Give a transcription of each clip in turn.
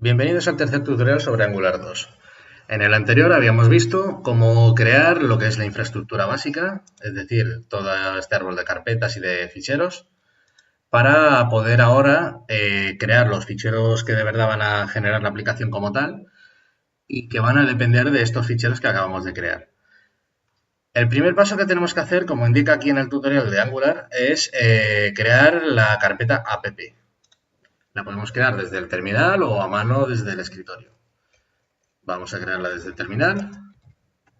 Bienvenidos al tercer tutorial sobre Angular 2. En el anterior habíamos visto cómo crear lo que es la infraestructura básica, es decir, todo este árbol de carpetas y de ficheros, para poder ahora crear los ficheros que de verdad van a generar la aplicación como tal y que van a depender de estos ficheros que acabamos de crear. El primer paso que tenemos que hacer, como indica aquí en el tutorial de Angular, es crear la carpeta app. La podemos crear desde el terminal o a mano desde el escritorio. Vamos a crearla desde el terminal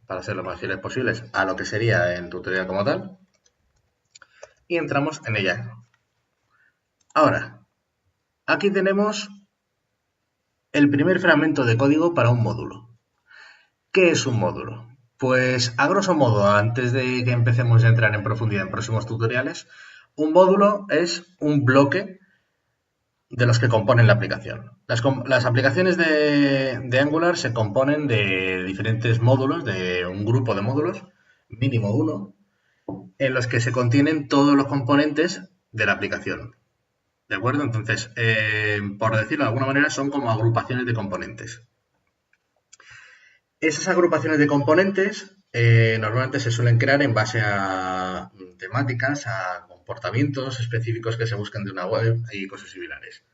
para ser lo más fieles posibles a lo que sería el tutorial como tal. Y entramos en ella. Ahora, aquí tenemos el primer fragmento de código para un módulo. ¿Qué es un módulo? Pues a grosso modo, antes de que empecemos a entrar en profundidad en próximos tutoriales, un módulo es un bloque de los que componen la aplicación. Las aplicaciones de Angular se componen de diferentes módulos, de un grupo de módulos, mínimo uno, en los que se contienen todos los componentes de la aplicación. ¿De acuerdo? Entonces, por decirlo de alguna manera, son como agrupaciones de componentes. Esas agrupaciones de componentes normalmente se suelen crear en base a temáticas, a comportamientos específicos que se buscan de una web y cosas similares.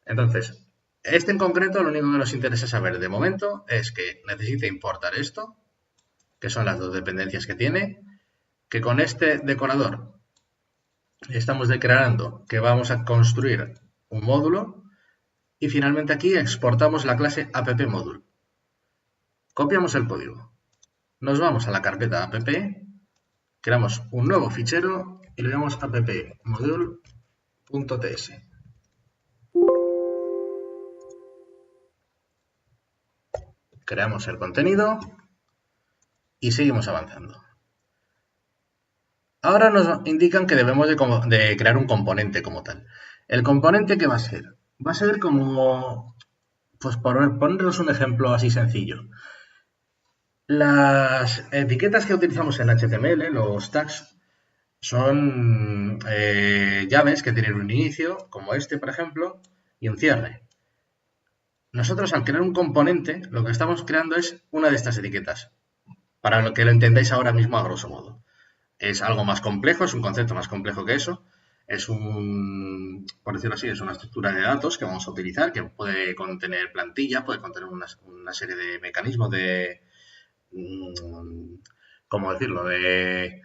Entonces, este en concreto, lo único que nos interesa saber de momento es que necesita importar esto, que son las dos dependencias que tiene, que con este decorador estamos declarando que vamos a construir un módulo y finalmente aquí exportamos la clase appModule. Copiamos el código, nos vamos a la carpeta app, creamos un nuevo fichero y le damos appmodule.ts. Creamos el contenido y seguimos avanzando. Ahora nos indican que debemos de crear un componente como tal. ¿El componente qué va a ser? Va a ser como, pues por ponerles un ejemplo así sencillo. Las etiquetas que utilizamos en HTML, los tags, son llaves que tienen un inicio, como este por ejemplo, y un cierre. Nosotros al crear un componente, lo que estamos creando es una de estas etiquetas, para lo que lo entendáis ahora mismo a grosso modo. Es algo más complejo, es un concepto más complejo que eso. Es por decirlo así, es una estructura de datos que vamos a utilizar, que puede contener plantilla, puede contener una serie de mecanismos de, ¿cómo decirlo?, de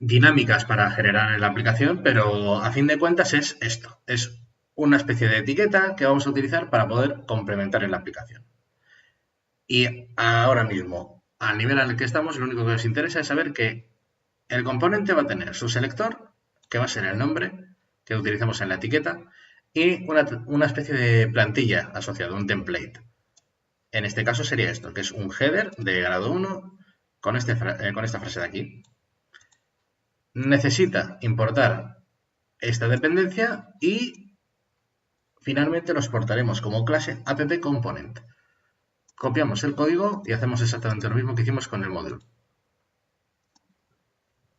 dinámicas para generar la aplicación, pero a fin de cuentas es esto, es una especie de etiqueta que vamos a utilizar para poder complementar en la aplicación. Y ahora mismo, al nivel al que estamos, lo único que nos interesa es saber que el componente va a tener su selector, que va a ser el nombre que utilizamos en la etiqueta, y una especie de plantilla asociada, un template. En este caso sería esto, que es un header de grado 1 con esta frase de aquí. Necesita importar esta dependencia y finalmente lo exportaremos como clase appComponent. Copiamos el código y hacemos exactamente lo mismo que hicimos con el módulo.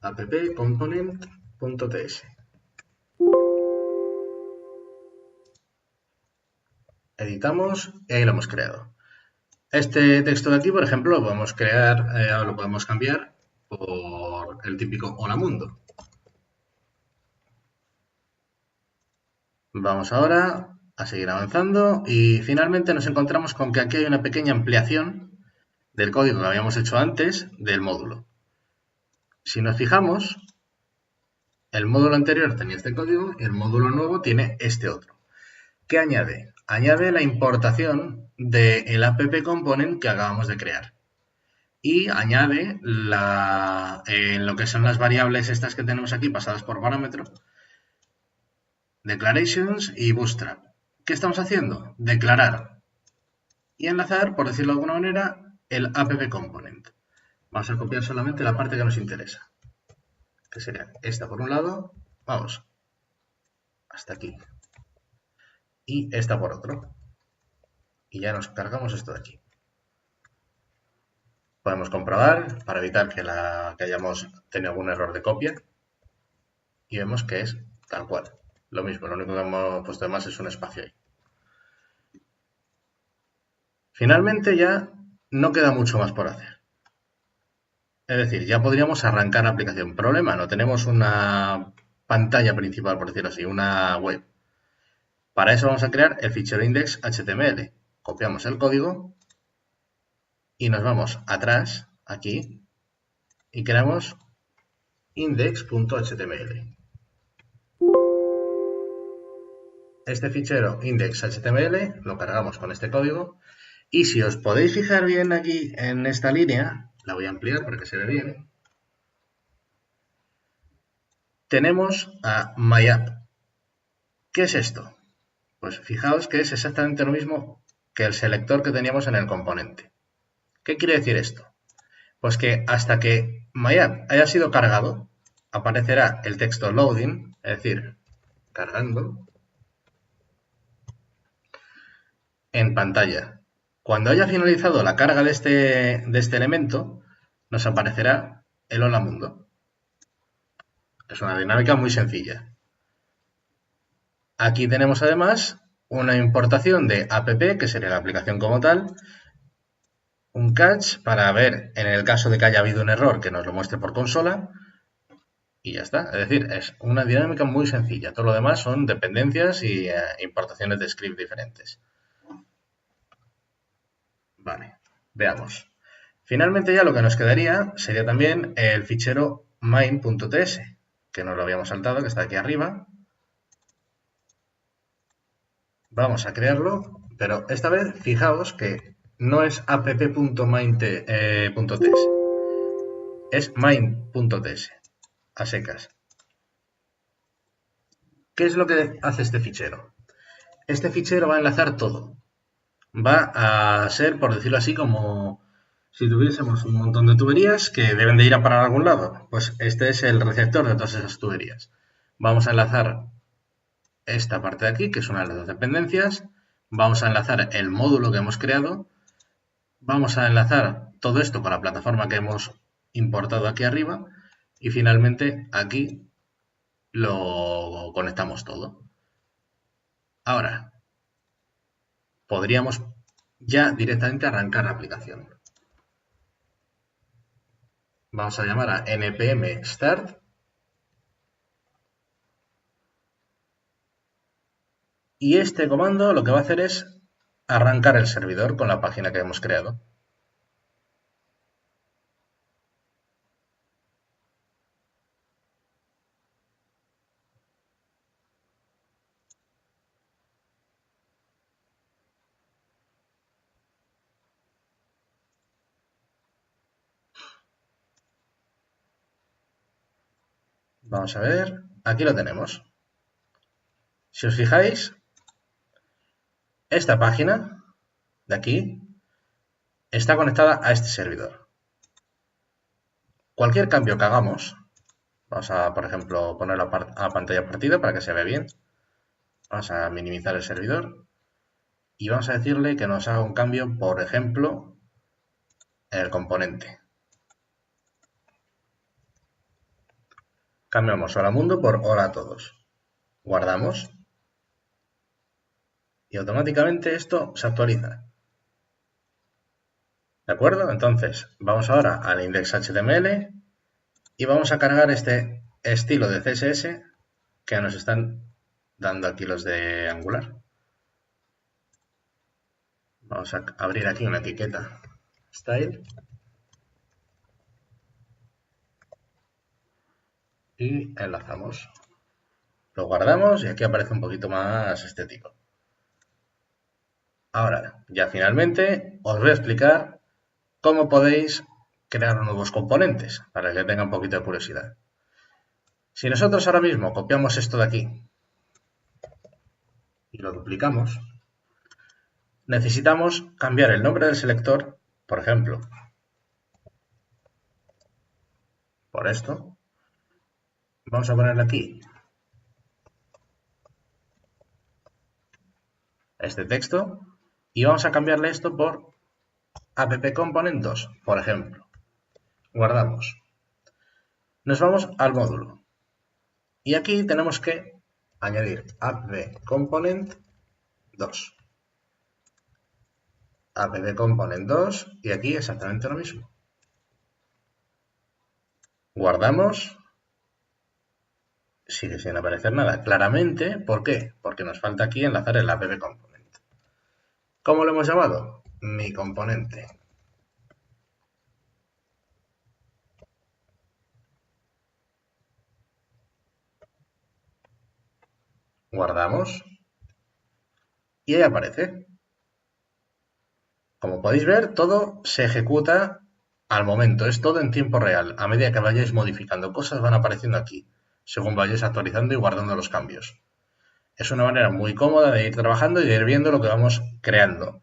appComponent.ts. Editamos y ahí lo hemos creado. Este texto de aquí, por ejemplo, lo podemos crear, lo podemos cambiar por el típico Hola Mundo. Vamos ahora a seguir avanzando y finalmente nos encontramos con que aquí hay una pequeña ampliación del código que habíamos hecho antes del módulo. Si nos fijamos, el módulo anterior tenía este código y el módulo nuevo tiene este otro. ¿Qué añade? Añade la importación del appComponent que acabamos de crear. Y añade lo que son las variables estas que tenemos aquí pasadas por parámetro, declarations y bootstrap. ¿Qué estamos haciendo? Declarar y enlazar, por decirlo de alguna manera, el appComponent. Vamos a copiar solamente la parte que nos interesa, que sería esta por un lado, vamos, hasta aquí, y esta por otro. Y ya nos cargamos esto de aquí. Podemos comprobar para evitar que hayamos tenido algún error de copia y vemos que es tal cual. Lo mismo, lo único que hemos puesto de más es un espacio ahí. Finalmente ya no queda mucho más por hacer. Es decir, ya podríamos arrancar la aplicación. Problema, no tenemos una pantalla principal, por decirlo así, una web. Para eso vamos a crear el fichero index.html. Copiamos el código y nos vamos atrás, aquí, y creamos index.html. Este fichero index.html lo cargamos con este código y si os podéis fijar bien aquí en esta línea, la voy a ampliar para que se vea bien, tenemos a MyApp. ¿Qué es esto? Pues fijaos que es exactamente lo mismo que el selector que teníamos en el componente. ¿Qué quiere decir esto? Pues que hasta que MyApp haya sido cargado, aparecerá el texto loading, es decir, cargando, en pantalla. Cuando haya finalizado la carga de este elemento, nos aparecerá el hola mundo. Es una dinámica muy sencilla. Aquí tenemos además una importación de app, que sería la aplicación como tal, un catch para ver en el caso de que haya habido un error que nos lo muestre por consola y ya está. Es decir, es una dinámica muy sencilla. Todo lo demás son dependencias y importaciones de script diferentes. Vale, veamos. Finalmente ya lo que nos quedaría sería también el fichero main.ts, que nos lo habíamos saltado, que está aquí arriba. Vamos a crearlo, pero esta vez fijaos que no es app.main.ts, es main.ts, a secas. ¿Qué es lo que hace este fichero? Este fichero va a enlazar todo. Va a ser, por decirlo así, como si tuviésemos un montón de tuberías que deben de ir a parar a algún lado. Pues este es el receptor de todas esas tuberías. Vamos a enlazar esta parte de aquí, que es una de las dependencias. Vamos a enlazar el módulo que hemos creado. Vamos a enlazar todo esto con la plataforma que hemos importado aquí arriba. Y finalmente aquí lo conectamos todo. Ahora, podríamos ya directamente arrancar la aplicación. Vamos a llamar a npm start y este comando lo que va a hacer es arrancar el servidor con la página que hemos creado. Vamos a ver, aquí lo tenemos. Si os fijáis, esta página de aquí está conectada a este servidor. Cualquier cambio que hagamos, vamos a, por ejemplo, ponerlo a pantalla partida para que se vea bien. Vamos a minimizar el servidor y vamos a decirle que nos haga un cambio, por ejemplo, en el componente. Cambiamos hola mundo por hola a todos. Guardamos y automáticamente esto se actualiza. ¿De acuerdo? Entonces, vamos ahora al index.html y vamos a cargar este estilo de CSS que nos están dando aquí los de Angular. Vamos a abrir aquí una etiqueta style y enlazamos. Lo guardamos y aquí aparece un poquito más estético. Ahora, ya finalmente, os voy a explicar cómo podéis crear nuevos componentes, para que tenga un poquito de curiosidad. Si nosotros ahora mismo copiamos esto de aquí y lo duplicamos, necesitamos cambiar el nombre del selector, por ejemplo, por esto. Vamos a ponerle aquí este texto y vamos a cambiarle esto por app-component2, por ejemplo. Guardamos. Nos vamos al módulo. Y aquí tenemos que añadir app-component2. app component 2 y aquí exactamente lo mismo. Guardamos, sigue sin aparecer nada. Claramente, ¿por qué? Porque nos falta aquí enlazar el app component. ¿Cómo lo hemos llamado? Mi componente. Guardamos y ahí aparece. Como podéis ver, todo se ejecuta al momento, es todo en tiempo real. A medida que vayáis modificando cosas van apareciendo aquí, según vayáis actualizando y guardando los cambios. Es una manera muy cómoda de ir trabajando y de ir viendo lo que vamos creando.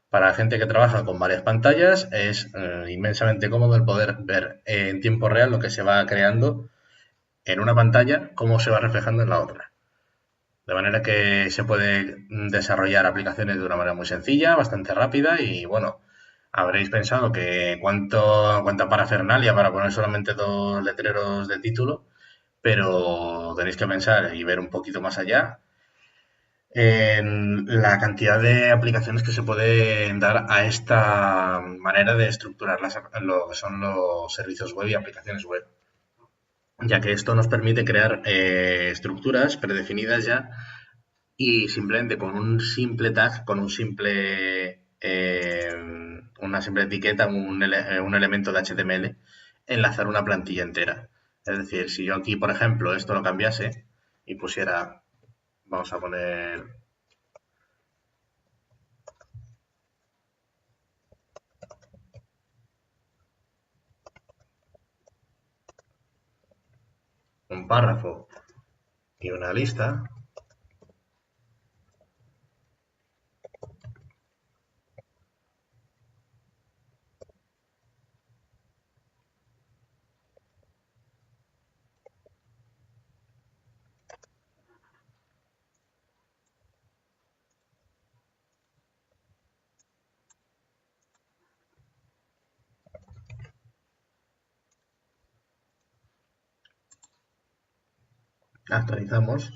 Para la gente que trabaja con varias pantallas es inmensamente cómodo el poder ver en tiempo real lo que se va creando en una pantalla, cómo se va reflejando en la otra. De manera que se puede desarrollar aplicaciones de una manera muy sencilla, bastante rápida y bueno, habréis pensado que cuánta parafernalia para poner solamente dos letreros de título, pero tenéis que pensar y ver un poquito más allá en la cantidad de aplicaciones que se pueden dar a esta manera de estructurar lo que son los servicios web y aplicaciones web, ya que esto nos permite crear estructuras predefinidas ya y simplemente con un simple tag, con una simple etiqueta, un elemento de HTML, enlazar una plantilla entera. Es decir, si yo aquí, por ejemplo, esto lo cambiase y pusiera, vamos a poner un párrafo y una lista, actualizamos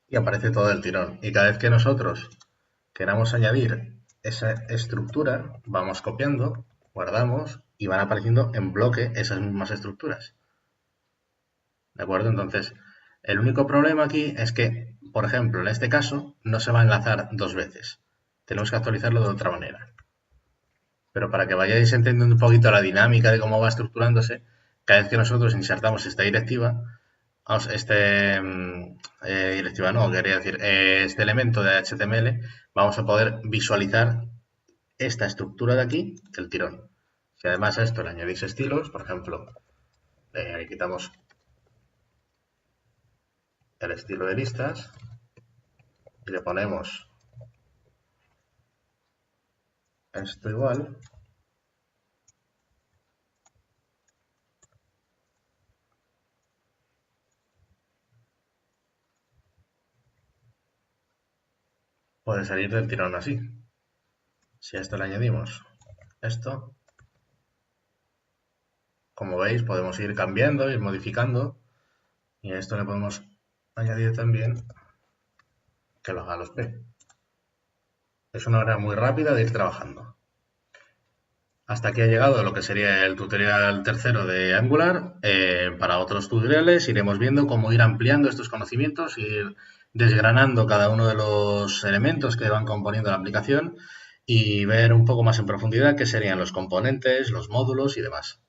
y aparece todo el tirón. Y cada vez que nosotros queramos añadir esa estructura, vamos copiando, guardamos y van apareciendo en bloque esas mismas estructuras. ¿De acuerdo? Entonces, el único problema aquí es que, por ejemplo, en este caso, no se va a enlazar dos veces. Tenemos que actualizarlo de otra manera. Pero para que vayáis entendiendo un poquito la dinámica de cómo va estructurándose, cada vez que nosotros insertamos esta directiva, directiva no, quería decir, este elemento de HTML, vamos a poder visualizar esta estructura de aquí del tirón. Si además a esto le añadís estilos, por ejemplo, le quitamos el estilo de listas y le ponemos esto igual, puede salir del tirón así. Si a esto le añadimos esto, como veis podemos ir cambiando, ir modificando y a esto le podemos añadir también que lo haga los P. Es una manera muy rápida de ir trabajando. Hasta aquí ha llegado lo que sería el tutorial tercero de Angular. Para otros tutoriales iremos viendo cómo ir ampliando estos conocimientos, ir desgranando cada uno de los elementos que van componiendo la aplicación y ver un poco más en profundidad qué serían los componentes, los módulos y demás.